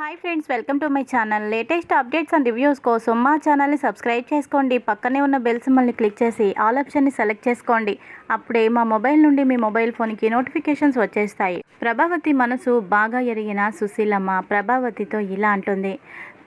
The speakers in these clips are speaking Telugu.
Hi friends, welcome to my channel. Latest updates and reviews కోసం మా ఛానల్ని సబ్స్క్రైబ్ చేసుకోండి. పక్కనే ఉన్న బెల్ సింబల్ని క్లిక్ చేసి ఆల్ ఆప్షన్ని సెలెక్ట్ చేసుకోండి. అప్పుడే మా మొబైల్ నుండి మీ మొబైల్ ఫోన్కి నోటిఫికేషన్స్ వచ్చేస్తాయి. ప్రభావతి మనసు బాగా ఎరిగిన సుశీలమ్మ ప్రభావతితో ఇలా అంటుంది.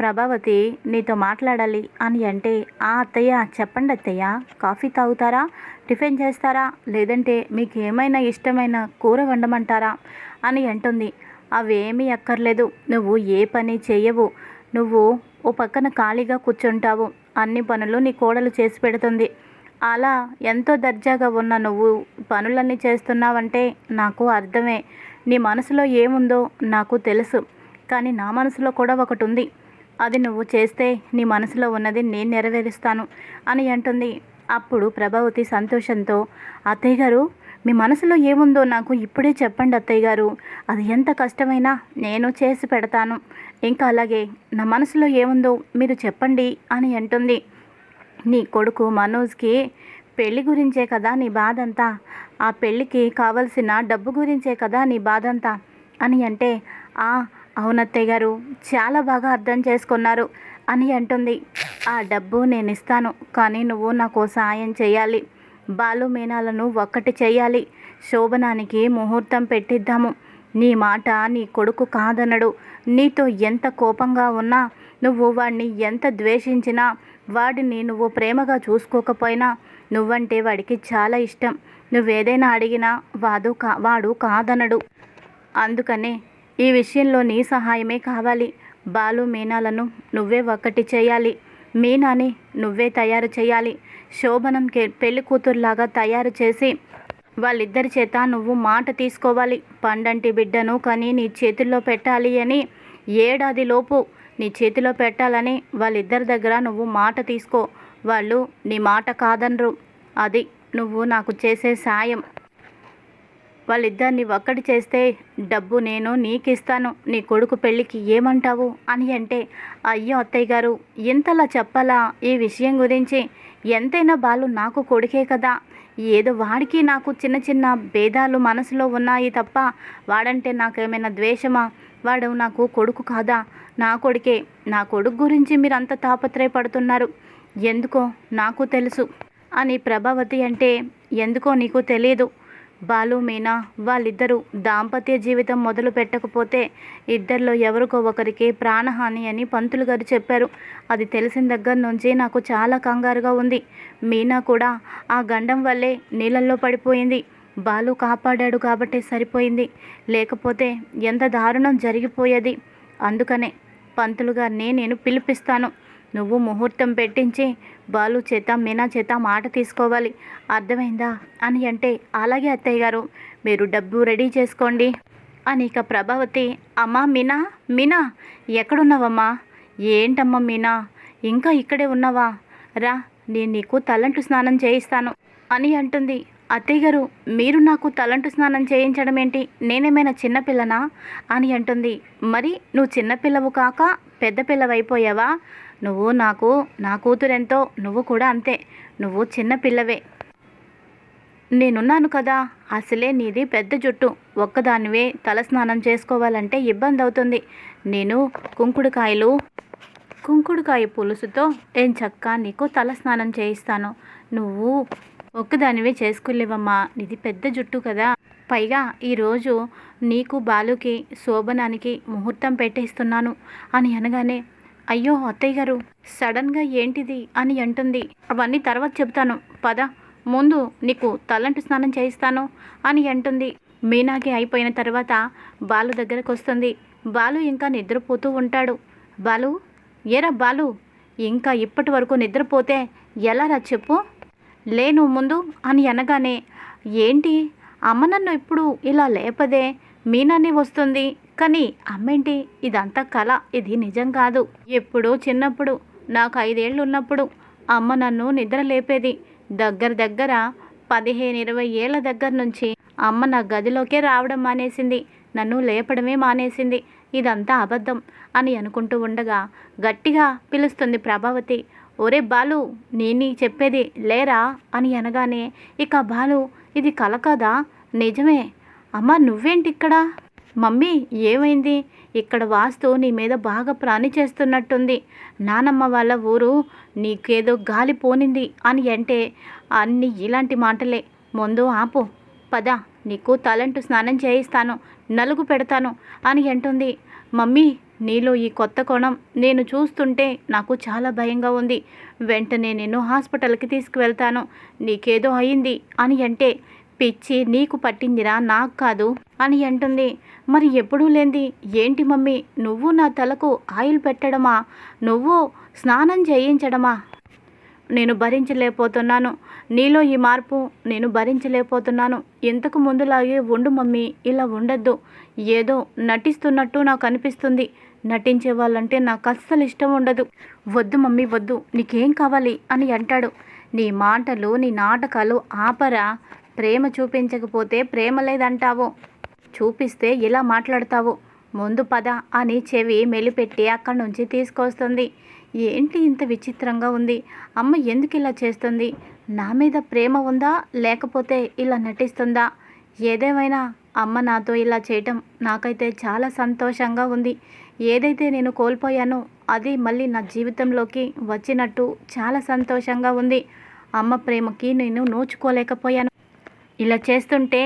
ప్రభావతి, నీతో మాట్లాడాలి అని అంటే, అత్తయ్య చెప్పండి అత్తయ్య, కాఫీ తాగుతారా, టిఫిన్ చేస్తారా, లేదంటే మీకు ఏమైనా ఇష్టమైన కూర వండమంటారా అని అంటుంది. అవేమీ అక్కర్లేదు, నువ్వు ఏ పని చేయవు, నువ్వు ఓ పక్కన ఖాళీగా కూర్చుంటావు, అన్ని పనులు నీ కోడలు చేసి పెడుతుంది. అలా ఎంతో దర్జాగా ఉన్న నువ్వు పనులన్నీ చేస్తున్నావంటే నాకు అర్థమే. నీ మనసులో ఏముందో నాకు తెలుసు, కానీ నా మనసులో కూడా ఒకటి ఉంది. అది నువ్వు చేస్తే నీ మనసులో ఉన్నది నేను నెరవేరుస్తాను అని అంటుంది. అప్పుడు ప్రభావతి సంతోషంతో, అత్తయ్య గారు, మీ మనసులో ఏముందో నాకు ఇప్పుడే చెప్పండి అత్తయ్య గారు, అది ఎంత కష్టమైనా నేను చేసి పెడతాను. ఇంకా అలాగే నా మనసులో ఏముందో మీరు చెప్పండి అని అంటుంది. నీ కొడుకు మనోజ్కి పెళ్లి గురించే కదా నీ బాధంతా, ఆ పెళ్ళికి కావలసిన డబ్బు గురించే కదా నీ బాధంతా అని అంటే, అవునత్తయ్య గారు, చాలా బాగా అర్థం చేసుకున్నారు అని అంటుంది. ఆ డబ్బు నేను ఇస్తాను, కానీ నువ్వు నాకు సాయం చేయాలి. బాలు మీనాలను ఒక్కటి చెయ్యాలి. శోభనానికి ముహూర్తం పెట్టిద్దాము. నీ మాట నీ కొడుకు కాదనడు. నీతో ఎంత కోపంగా ఉన్నా, నువ్వు వాడిని ఎంత ద్వేషించినా, వాడిని నువ్వు ప్రేమగా చూసుకోకపోయినా, నువ్వంటే వాడికి చాలా ఇష్టం. నువ్వేదైనా అడిగినా వాడు కాదనడు. అందుకనే ఈ విషయంలో నీ సహాయమే కావాలి. బాలు మీనాలను నువ్వే ఒక్కటి చేయాలి. మీనాని నువ్వే తయారు చేయాలి. శోభనంకి పెళ్లి కూతురులాగా తయారు చేసి వాళ్ళిద్దరి చేత నువ్వు మాట తీసుకోవాలి. పండంటి బిడ్డను కానీ నీ చేతుల్లో పెట్టాలి అని, ఏడాదిలోపు నీ చేతిలో పెట్టాలని వాళ్ళిద్దరి దగ్గర నువ్వు మాట తీసుకో. వాళ్ళు నీ మాట కాదనరు. అది నువ్వు నాకు చేసే సాయం. వాళ్ళిద్దరిని ఒక్కటి చేస్తే డబ్బు నేను నీకు ఇస్తాను. నీ కొడుకు పెళ్ళికి ఏమంటావు అని అంటే, అయ్యో అత్తయ్య గారు, ఇంతలా చెప్పాలా ఈ విషయం గురించి? ఎంతైనా బాలు నాకు కొడుకే కదా. ఏదో వాడికి నాకు చిన్న చిన్న భేదాలు మనసులో ఉన్నాయి తప్ప, వాడంటే నాకేమైనా ద్వేషమా? వాడు నాకు కొడుకు కాదా? నా కొడుకే. నా కొడుకు గురించి మీరు అంత తాపత్రయపడుతున్నారు. ఎందుకో నాకు తెలుసు అని ప్రభావతి అంటే, ఎందుకో నీకు తెలియదు. బాలు మీనా వాళ్ళిద్దరూ దాంపత్య జీవితం మొదలు పెట్టకపోతే ఇద్దరిలో ఎవరికో ఒకరికి ప్రాణహాని అని పంతులు గారు చెప్పారు. అది తెలిసిన దగ్గర నుంచి నాకు చాలా కంగారుగా ఉంది. మీనా కూడా ఆ గండం వల్లే నీళ్ళల్లో పడిపోయింది. బాలు కాపాడాడు కాబట్టే సరిపోయింది, లేకపోతే ఎంత దారుణం జరిగిపోయేది. అందుకనే పంతులు గారిని నేను పిలిపిస్తాను. నువ్వు ముహూర్తం పెట్టించి బాలు చేత మీనా చేత మాట తీసుకోవాలి, అర్థమైందా అని అంటే, అలాగే అత్తయ్య గారు, మీరు డబ్బు రెడీ చేసుకోండి అని. ఇక ప్రభావతి, అమ్మా మీనా, మీనా ఎక్కడున్నావమ్మా? ఏంటమ్మా మీనా, ఇంకా ఇక్కడే ఉన్నావా? రా, నేను నీకు తలంటు స్నానం చేయిస్తాను అని అంటుంది. అత్తయ్య గారు, మీరు నాకు తలంటు స్నానం చేయించడం ఏంటి? నేనేమైనా చిన్నపిల్లనా అని అంటుంది. మరి నువ్వు చిన్నపిల్లవు కాక పెద్ద పిల్లవైపోయావా? నువ్వు నాకు నా కూతురెంతో నువ్వు కూడా అంతే. నువ్వు చిన్నపిల్లవే. నేనున్నాను కదా. అసలే నీది పెద్ద జుట్టు, ఒక్కదానివే తల స్నానం చేసుకోవాలంటే ఇబ్బంది అవుతుంది. నేను కుంకుడుకాయ పులుసుతో చక్కా నీకు తల స్నానం చేయిస్తాను. నువ్వు ఒక్కదానివే చేసుకోలేవమ్మా, నీది పెద్ద జుట్టు కదా. పైగా ఈరోజు నీకు బాలుకి శోభనానికి ముహూర్తం పెట్టేస్తున్నాను అని అనగానే, అయ్యో అత్తయ్య గారు, సడన్గా ఏంటిది అని అంటుంది. అవన్నీ తర్వాత చెప్తాను, పద, ముందు నీకు తలంటు స్నానం చేయిస్తాను అని అంటుంది. మీనాకి అయిపోయిన తర్వాత బాలు దగ్గరకు వస్తుంది. బాలు ఇంకా నిద్రపోతూ ఉంటాడు. బాలు, ఏరా బాలు, ఇంకా ఇప్పటి వరకు నిద్రపోతే ఎలారా చెప్పు, లేను ముందు అని అనగానే, ఏంటి అమ్మ నన్ను ఇప్పుడు ఇలా లేపదే, మీనాని వస్తుంది, కానీ అమ్మేంటి ఇదంతా కళ, ఇది నిజం కాదు. ఎప్పుడో చిన్నప్పుడు నాకు 5 ఏళ్ళు ఉన్నప్పుడు అమ్మ నన్ను నిద్ర లేపేది. దగ్గర 15-20 ఏళ్ల దగ్గర నుంచి అమ్మ నా గదిలోకే రావడం మానేసింది, నన్ను లేపడమే మానేసింది. ఇదంతా అబద్ధం అని అనుకుంటూ ఉండగా గట్టిగా పిలుస్తుంది ప్రభావతి, ఒరే బాలు, నేను చెప్పేది లేరా అని అనగానే, ఇక బాలు, ఇది కల కదా, నిజమే. అమ్మ నువ్వేంటి ఇక్కడ? మమ్మీ ఏమైంది? ఇక్కడ వాస్తు నీ మీద బాగా ప్రాణి చేస్తున్నట్టుంది. నానమ్మ వాళ్ళ ఊరు నీకేదో గాలి పోనింది అని అంటే అన్నీ ఇలాంటి మాటలే. ముందు ఆపు, పద, నీకు తలంటు స్నానం చేయిస్తాను, నలుగు పెడతాను అని అంటుంది. మమ్మీ నీలో ఈ కొత్త కోణం నేను చూస్తుంటే నాకు చాలా భయంగా ఉంది. వెంటనే నేను హాస్పిటల్కి తీసుకువెళ్తాను. నీకేదో అయింది అని అంటే పిచ్చి నీకు పట్టిందిరా, నాకు కాదు అని అంటుంది. మరి ఎప్పుడూ లేంది ఏంటి మమ్మీ, నువ్వు నా తలకు ఆయిల్ పెట్టడమా, నువ్వు స్నానం చేయించడమా? నేను భరించలేకపోతున్నాను. నీలో ఈ మార్పు నేను భరించలేకపోతున్నాను. ఇంతకు ముందులాగే ఉండు మమ్మీ, ఇలా ఉండద్దు. ఏదో నటిస్తున్నట్టు నాకు అనిపిస్తుంది. నటించే వాళ్ళంటే నాకు అస్సలు ఇష్టం ఉండదు. వద్దు మమ్మీ వద్దు, నీకేం కావాలి అని అంటాడు. నీ మాటలు నీ నాటకాలు ఆపరా. ప్రేమ చూపించకపోతే ప్రేమ లేదంటావు, చూపిస్తే ఇలా మాట్లాడతావు. ముందు పద అని చెవి మెలిపెట్టి అక్కడి నుంచి తీసుకొస్తుంది. ఏంటి ఇంత విచిత్రంగా ఉంది? అమ్మ ఎందుకు ఇలా చేస్తుంది? నా మీద ప్రేమ ఉందా లేకపోతే ఇలా నటిస్తుందా? ఏదేమైనా అమ్మ నాతో ఇలా చేయటం నాకైతే చాలా సంతోషంగా ఉంది. ఏదైతే నేను కోల్పోయానో అది మళ్ళీ నా జీవితంలోకి వచ్చినట్టు చాలా సంతోషంగా ఉంది. అమ్మ ప్రేమకి నేను నోచుకోలేకపోయాను. ఇలా చేస్తుంటే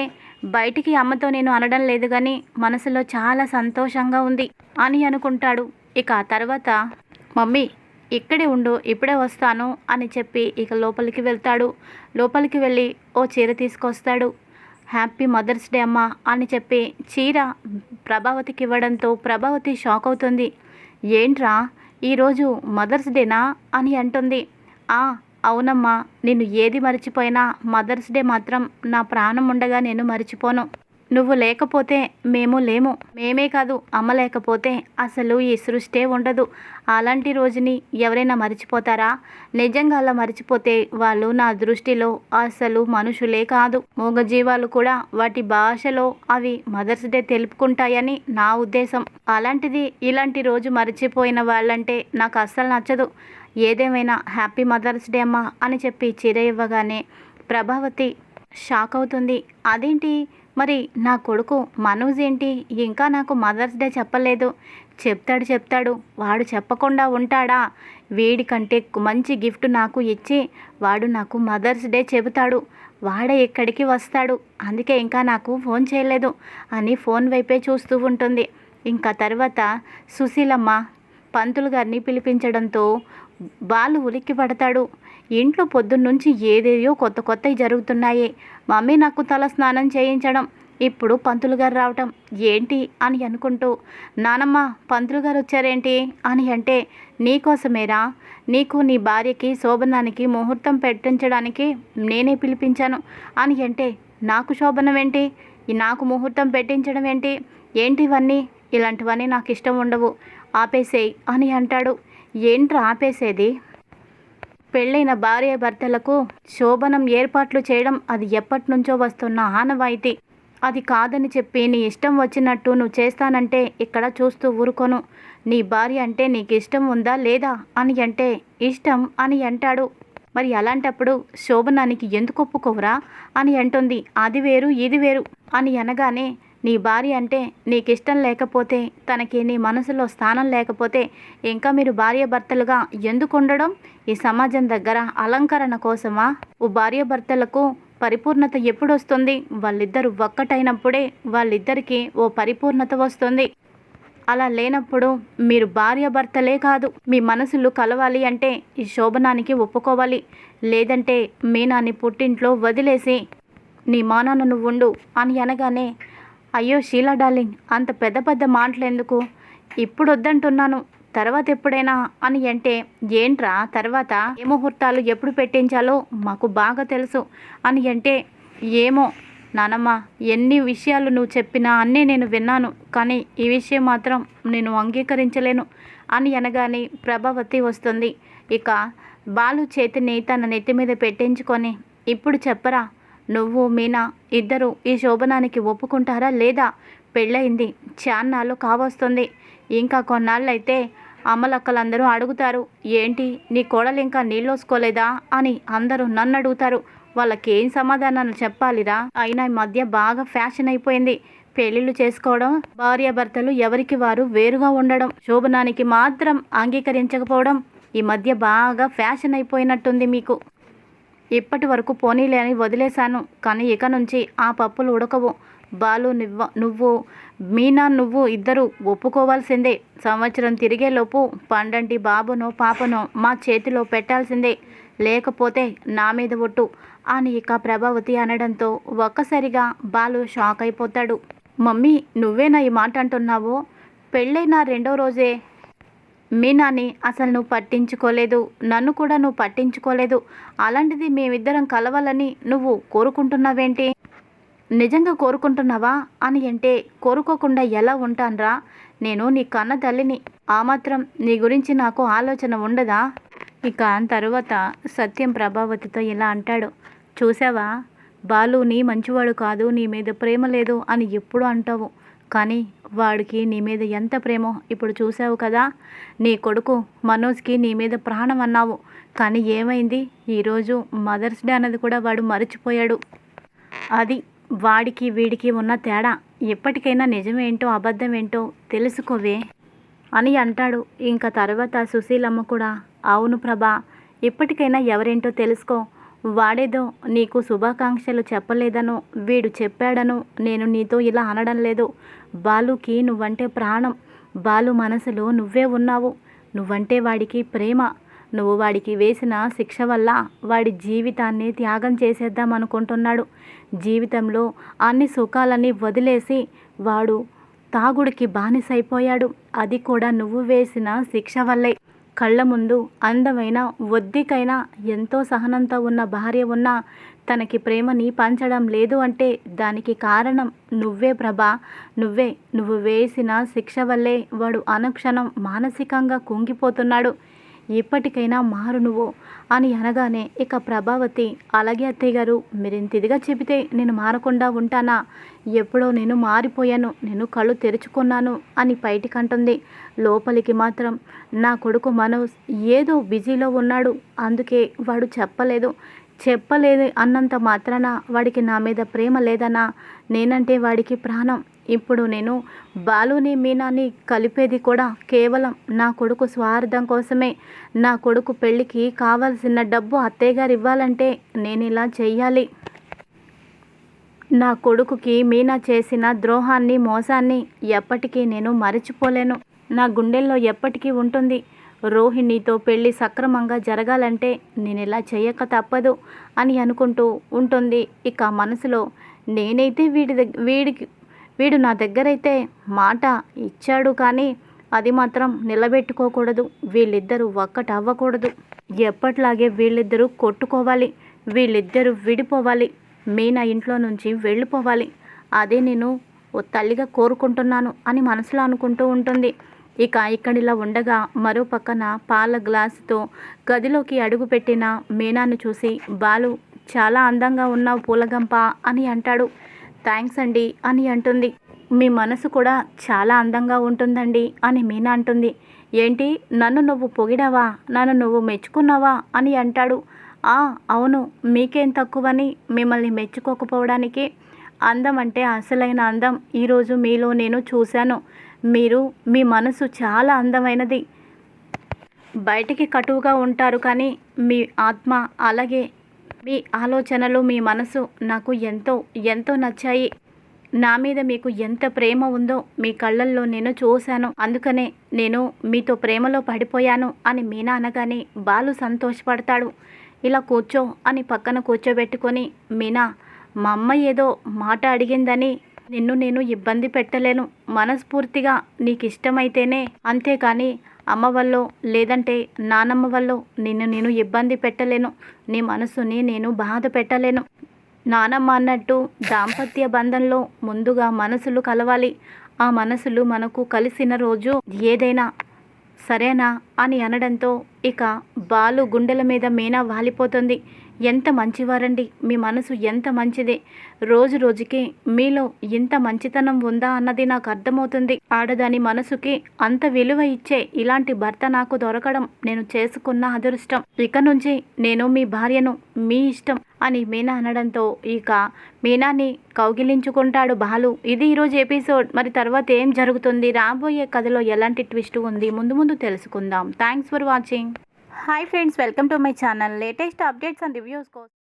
బయటికి అమ్మతో నేను అనడం లేదు కానీ మనసులో చాలా సంతోషంగా ఉంది అని అనుకుంటాడు. ఇక ఆ తర్వాత మమ్మీ ఇక్కడే ఉండు, ఇప్పుడే వస్తాను అని చెప్పి ఇక లోపలికి వెళ్తాడు. లోపలికి వెళ్ళి ఓ చీర తీసుకొస్తాడు. హ్యాపీ మదర్స్ డే అమ్మా అని చెప్పి చీర ప్రభావతికి ఇవ్వడంతో ప్రభావతి షాక్ అవుతుంది. ఏంట్రా ఈరోజు మదర్స్ డేనా అని అంటుంది. అవునమ్మా, నేను ఏది మర్చిపోయినా మదర్స్ డే మాత్రం నా ప్రాణం ఉండగా నేను మర్చిపోను. నువ్వు లేకపోతే మేము లేము, మేమే కాదు అమ్మ లేకపోతే అసలు ఈ సృష్టే ఉండదు. అలాంటి రోజుని ఎవరైనా మర్చిపోతారా? నిజంగా అలా మర్చిపోతే వాళ్ళు నా దృష్టిలో అసలు మనుషులే కాదు, మూగజీవాలు కూడా. వాటి భాషలో అవి మదర్స్ డే తెలుపుకుంటాయని నా ఉద్దేశం. అలాంటిది ఇలాంటి రోజు మర్చిపోయిన వాళ్ళంటే నాకు అస్సలు నచ్చదు. ఏదేమైనా హ్యాపీ మదర్స్ డే అమ్మా అని చెప్పి చీర ఇవ్వగానే ప్రభావతి షాక్ అవుతుంది. అదేంటి మరి నా కొడుకు మనోజ్ ఏంటి ఇంకా నాకు మదర్స్ డే చెప్పలేదు? చెప్తాడు, వాడు చెప్పకుండా ఉంటాడా? వీడికంటే మంచి గిఫ్ట్ నాకు ఇచ్చి వాడు నాకు మదర్స్ డే చెబుతాడు. వాడే ఇక్కడికి వస్తాడు, అందుకే ఇంకా నాకు ఫోన్ చేయలేదు అని ఫోన్ వైపే చూస్తూ ఉంటుంది. ఇంకా తర్వాత సుశీలమ్మ పంతులు గారిని పిలిపించడంతో బాలు ఉలిక్కి పడతాడు. ఇంట్లో పొద్దున్నుంచి ఏదేయో కొత్తవి జరుగుతున్నాయి. మమ్మీ నాకు తల స్నానం చేయించడం, ఇప్పుడు పంతులు గారు రావటం ఏంటి అని అనుకుంటూ, నానమ్మ పంతులు గారు వచ్చారేంటి అని అంటే, నీకోసమేరా, నీకు నీ భార్యకి శోభనానికి ముహూర్తం పెట్టించడానికి నేనే పిలిపించాను అని అంటే, నాకు శోభనం ఏంటి, నాకు ముహూర్తం పెట్టించడం ఏంటి, ఏంటివన్నీ, ఇలాంటివన్నీ నాకు ఇష్టం ఉండవు, ఆపేసేయి అని అంటాడు. ఏంట్రా ఆపేసేది? పెళ్ళైన భార్య భర్తలకు శోభనం ఏర్పాట్లు చేయడం అది ఎప్పటి నుంచో వస్తున్న ఆనవాయితీ. అది కాదని చెప్పి నీ ఇష్టం వచ్చినట్టు నువ్వు చేస్తానంటే ఇక్కడ చూస్తూ ఊరుకోను. నీ భార్య అంటే నీకు ఇష్టం ఉందా లేదా అని అంటే ఇష్టం అని అంటాడు. మరి అలాంటప్పుడు శోభనానికి ఎందుకు ఒప్పుకోవురా అని అంటుంది. అది వేరు ఇది వేరు అని అనగానే, నీ భార్య అంటే నీకు ఇష్టం లేకపోతే, తనకి నీ మనసులో స్థానం లేకపోతే ఇంకా మీరు భార్య భర్తలుగా ఎందుకు ఉండడం? ఈ సమాజం దగ్గర అలంకరణ కోసమా? ఓ భార్య భర్తలకు పరిపూర్ణత ఎప్పుడు వస్తుంది? వాళ్ళిద్దరూ ఒక్కటైనప్పుడే వాళ్ళిద్దరికీ ఓ పరిపూర్ణత వస్తుంది. అలా లేనప్పుడు మీరు భార్య భర్తలే కాదు, మీ మనసులు కలవాలి అంటే ఈ శోభనానికి ఒప్పుకోవాలి. లేదంటే మీనాని పుట్టింట్లో వదిలేసి నీ మానాన్న నువ్వు ఉండు అని అనగానే, అయ్యో షీలా డార్లింగ్, అంత పెద్ద పెద్ద మాటలు ఎందుకు? ఇప్పుడు వద్దంటున్నాను, తర్వాత ఎప్పుడైనా అని అంటే, ఏంట్రా తర్వాత? ఏ ముహూర్తాలు ఎప్పుడు పెట్టించాలో మాకు బాగా తెలుసు అని అంటే, ఏమో నానమ్మ, ఎన్ని విషయాలు నువ్వు చెప్పినా అన్నీ నేను విన్నాను, కానీ ఈ విషయం మాత్రం నేను అంగీకరించలేను అని అనగానే ప్రభావతి వస్తుంది. ఇక బాలు చేతిని తన నెత్తి మీద పెట్టించుకొని, ఇప్పుడు చెప్పరా, నువ్వు మీనా ఇద్దరు ఈ శోభనానికి ఒప్పుకుంటారా లేదా? పెళ్ళయింది చాన్నాళ్ళు కావస్తుంది, ఇంకా కొన్నాళ్ళైతే అమ్మలక్కలందరూ అడుగుతారు, ఏంటి నీ కోడలు ఇంకా నీళ్ళోసుకోలేదా అని అందరూ నన్ను అడుగుతారు. వాళ్ళకి ఏం సమాధానాలు చెప్పాలిరా? అయినా ఈ మధ్య బాగా ఫ్యాషన్ అయిపోయింది, పెళ్ళిళ్ళు చేసుకోవడం, భార్యాభర్తలు ఎవరికి వారు వేరుగా ఉండడం, శోభనానికి మాత్రం అంగీకరించకపోవడం ఈ మధ్య బాగా ఫ్యాషన్ అయిపోయినట్టుంది మీకు. ఇప్పటి వరకు పోనీలే అని వదిలేశాను, కానీ ఇక నుంచి ఆ పప్పులు ఉడకవు. బాలు నువ్వు మీనా నువ్వు ఇద్దరు ఒప్పుకోవాల్సిందే. సంవత్సరం తిరిగేలోపు పండంటి బాబునో పాపనో మా చేతిలో పెట్టాల్సిందే, లేకపోతే నా మీద ఒట్టు అని ఇక ప్రభావతి అనడంతో ఒక్కసారిగా బాలు షాక్ అయిపోతాడు. మమ్మీ, నువ్వేనా ఈ మాట అంటున్నావు? పెళ్ళైన రెండో రోజే మీనాని అసలు నువ్వు పట్టించుకోలేదు, నన్ను కూడా నువ్వు పట్టించుకోలేదు. అలాంటిది మేమిద్దరం కలవాలని నువ్వు కోరుకుంటున్నావేంటి? నిజంగా కోరుకుంటున్నావా అని అంటే, కోరుకోకుండా ఎలా ఉంటాన్రా? నేను నీ కన్న తల్లిని, ఆ మాత్రం నీ గురించి నాకు ఆలోచన ఉండదా? ఇక తరువాత సత్యం ప్రభావతితో ఇలా అంటాడు. చూసావా, బాలు నీ మంచివాడు కాదు, నీ మీద ప్రేమ లేదు అని ఎప్పుడు అంటావు, కానీ వాడికి నీ మీద ఎంత ప్రేమో ఇప్పుడు చూసావు కదా. నీ కొడుకు మనోజ్కి నీ మీద ప్రాణం అన్నావు, కానీ ఏమైంది? ఈరోజు మదర్స్ డే అన్నది కూడా వాడు మర్చిపోయాడు. అది వాడికి వీడికి ఉన్న తేడా. ఎప్పటికైనా నిజమేంటో అబద్ధమేంటో తెలుసుకోవే అని అంటాడు. ఇంకా తర్వాత సుశీలమ్మ కూడా, అవును ప్రభా, ఇప్పటికైనా ఎవరేంటో తెలుసుకో. వాడేదో నీకు శుభాకాంక్షలు చెప్పలేదనో వీడు చెప్పాడనో నేను నీతో ఇలా అనడం లేదు. బాలుకి నువ్వంటే ప్రాణం. బాలు మనసులో నువ్వే ఉన్నావు. నువ్వంటే వాడికి ప్రేమ. నువ్వు వాడికి వేసిన శిక్ష వల్ల వాడి జీవితాన్ని త్యాగం చేసేద్దాం అనుకుంటున్నాడు. జీవితంలో అన్ని సుఖాలని వదిలేసి వాడు తాగుడికి బానిసైపోయాడు. అది కూడా నువ్వు వేసిన శిక్ష వల్లే. కళ్ళ ముందు అందమైన ఒద్దికైనా ఎంతో సహనంతో ఉన్న భార్య ఉన్నా తనకి ప్రేమని పంచడం లేదు అంటే దానికి కారణం నువ్వే ప్రభా, నువ్వే. నువ్వు వేసిన శిక్ష వల్లే వాడు అనుక్షణం మానసికంగా కుంగిపోతున్నాడు. ఇప్పటికైనా మారు నువ్వు అని అనగానే ఇక ప్రభావతి, అలాగే అత్తయ్య గారు, మీరింత ఇదిగా చెబితే నేను మారకుండా ఉంటానా? ఎప్పుడో నేను మారిపోయాను, నేను కళ్ళు తెరుచుకున్నాను అని బయటికంటుంది. లోపలికి మాత్రం నా కొడుకు మనోజ్ ఏదో బిజీలో ఉన్నాడు, అందుకే వాడు చెప్పలేదు అన్నంత మాత్రాన వాడికి నా మీద ప్రేమ లేదనా? నేనంటే వాడికి ప్రాణం. ఇప్పుడు నేను బాలుని మీనాని కలిపేది కూడా కేవలం నా కొడుకు స్వార్థం కోసమే. నా కొడుకు పెళ్ళికి కావాల్సిన డబ్బు అత్తయ్య గారు ఇవ్వాలంటే నేను ఇలా చెయ్యాలి. నా కొడుకుకి మీనా చేసిన ద్రోహాన్ని మోసాన్ని ఎప్పటికీ నేను మరచిపోలేను. నా గుండెల్లో ఎప్పటికీ ఉంటుంది. రోహిణితో పెళ్ళి సక్రమంగా జరగాలంటే నేను ఇలా చేయక తప్పదు అని అనుకుంటూ ఉంటుంది. ఇక మనసులో నేనైతే వీడు నా దగ్గరైతే మాట ఇచ్చాడు, కానీ అది మాత్రం నిలబెట్టుకోకూడదు. వీళ్ళిద్దరూ ఒక్కటవ్వకూడదు. ఎప్పట్లాగే వీళ్ళిద్దరూ కొట్టుకోవాలి, వీళ్ళిద్దరూ విడిపోవాలి, మీనా ఇంట్లో నుంచి వెళ్ళిపోవాలి. అదే నేను ఓ తల్లిగా కోరుకుంటున్నాను అని మనసులో అనుకుంటూ ఉంటుంది. ఇక ఇక్కడిలా ఉండగా మరో పక్కన పాల గ్లాసుతో గదిలోకి అడుగుపెట్టిన మీనాను చూసి బాలు, చాలా అందంగా ఉన్నావు పూలగంప అని అంటాడు. థ్యాంక్స్ అండి అని అంటుంది. మీ మనసు కూడా చాలా అందంగా ఉంటుందండి అని మీనా అంటుంది. ఏంటి, నన్ను నువ్వు పొగిడావా, నన్ను నువ్వు మెచ్చుకున్నావా అని అంటాడు. అవును, మీకేం తక్కువని మిమ్మల్ని మెచ్చుకోకపోవడానికి? అందం అంటే అసలైన అందం ఈరోజు మీలో నేను చూశాను. మీ మనసు చాలా అందమైనది. బయటికి కటువుగా ఉంటారు, కానీ మీ ఆత్మ, అలాగే మీ ఆలోచనలు, మీ మనసు నాకు ఎంతో నచ్చాయి. నా మీద మీకు ఎంత ప్రేమ ఉందో మీ కళ్ళల్లో నేను చూశాను. అందుకనే నేను మీతో ప్రేమలో పడిపోయాను అని మీనా అనగానే బాలు సంతోషపడతాడు. ఇలా కూర్చో అని పక్కన కూర్చోబెట్టుకొని, మీనా, మా అమ్మ ఏదో మాట అడిగిందని నిన్ను నేను ఇబ్బంది పెట్టలేను. మనస్ఫూర్తిగా నీకు ఇష్టమైతేనే, అంతేకాని అమ్మ వల్లో లేదంటే నానమ్మ వల్లో నేను ఇబ్బంది పెట్టలేను. నీ మనసుని నేను బాధ పెట్టలేను. నానమ్మ అన్నట్టు దాంపత్య బంధంలో ముందుగా మనసులు కలవాలి. ఆ మనసులు మనకు కలిసిన రోజు ఏదైనా సరేనా అని అనడంతో ఇక బాలు గుండెల మీద మీనా వాలిపోతుంది. ఎంత మంచివారండి, మీ మనసు ఎంత మంచిది. రోజు రోజుకి మీలో ఇంత మంచితనం ఉందా అన్నది నాకు అర్థమవుతుంది. ఆడదాని మనసుకి అంత విలువ ఇచ్చే ఇలాంటి భర్త నాకు దొరకడం నేను చేసుకున్న అదృష్టం. ఇక నుంచి నేను మీ భార్యను, మీ ఇష్టం అని మీనా అనడంతో ఇక మీనాని కౌగిలించుకుంటాడు బాలు. ఇది ఈరోజు ఎపిసోడ్. మరి తర్వాత ఏం జరుగుతుంది, రాబోయే కథలో ఎలాంటి ట్విస్ట్ ఉంది, ముందు ముందు తెలుసుకుందాం. Thanks for watching. Hi friends, welcome to my channel. Latest updates and reviews కోసం